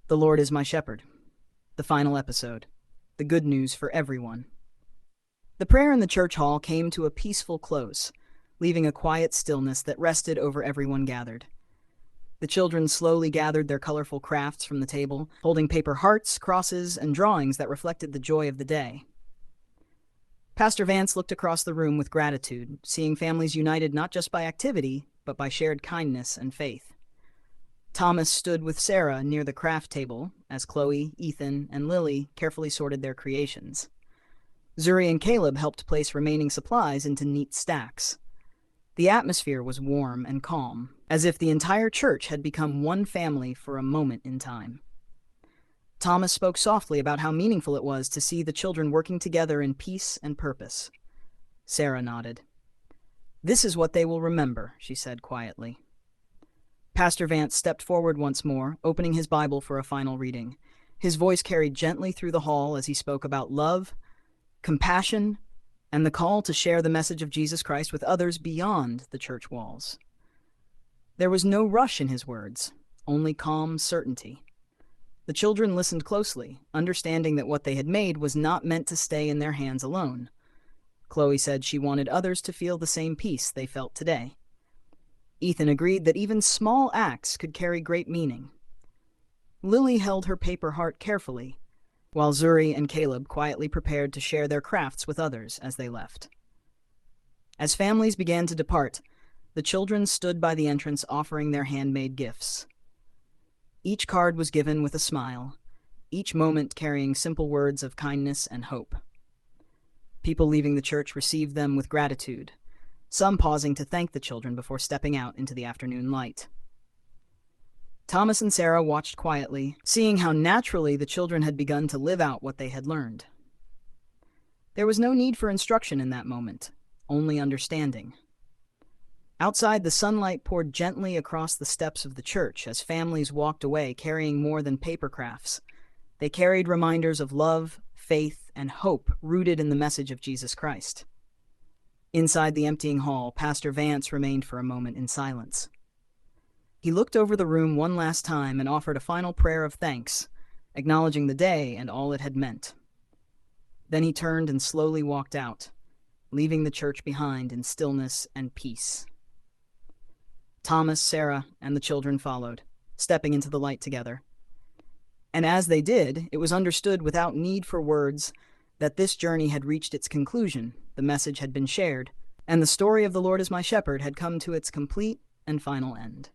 The Lord is my shepherd. The final episode. The good news for everyone. The prayer in the church hall came to a peaceful close, leaving a quiet stillness that rested over everyone gathered. The children slowly gathered their colorful crafts from the table, holding paper hearts, crosses, and drawings that reflected the joy of the day. Pastor Vance looked across the room with gratitude, seeing families united not just by activity, but by shared kindness and faith. Thomas stood with Sarah near the craft table as Chloe, Ethan, and Lily carefully sorted their creations. Zuri and Caleb helped place remaining supplies into neat stacks. The atmosphere was warm and calm, as if the entire church had become one family for a moment in time. Thomas spoke softly about how meaningful it was to see the children working together in peace and purpose. Sarah nodded. "This is what they will remember," she said quietly. Pastor Vance stepped forward once more, opening his Bible for a final reading. His voice carried gently through the hall as he spoke about love, compassion, and the call to share the message of Jesus Christ with others beyond the church walls. There was no rush in his words, only calm certainty. The children listened closely, understanding that what they had made was not meant to stay in their hands alone. Chloe said she wanted others to feel the same peace they felt today. Ethan agreed that even small acts could carry great meaning. Lily held her paper heart carefully, while Zuri and Caleb quietly prepared to share their crafts with others as they left. As families began to depart, the children stood by the entrance offering their handmade gifts. Each card was given with a smile, each moment carrying simple words of kindness and hope. People leaving the church received them with gratitude, some pausing to thank the children before stepping out into the afternoon light. Thomas and Sarah watched quietly, seeing how naturally the children had begun to live out what they had learned. There was no need for instruction in that moment, only understanding. Outside, the sunlight poured gently across the steps of the church as families walked away carrying more than paper crafts. They carried reminders of love, faith, and hope rooted in the message of Jesus Christ. Inside the emptying hall, Pastor Vance remained for a moment in silence. He looked over the room one last time and offered a final prayer of thanks, acknowledging the day and all it had meant. Then he turned and slowly walked out, leaving the church behind in stillness and peace. Thomas, Sarah, and the children followed, stepping into the light together. And as they did, it was understood without need for words that this journey had reached its conclusion, the message had been shared, and the story of the Lord as my shepherd had come to its complete and final end.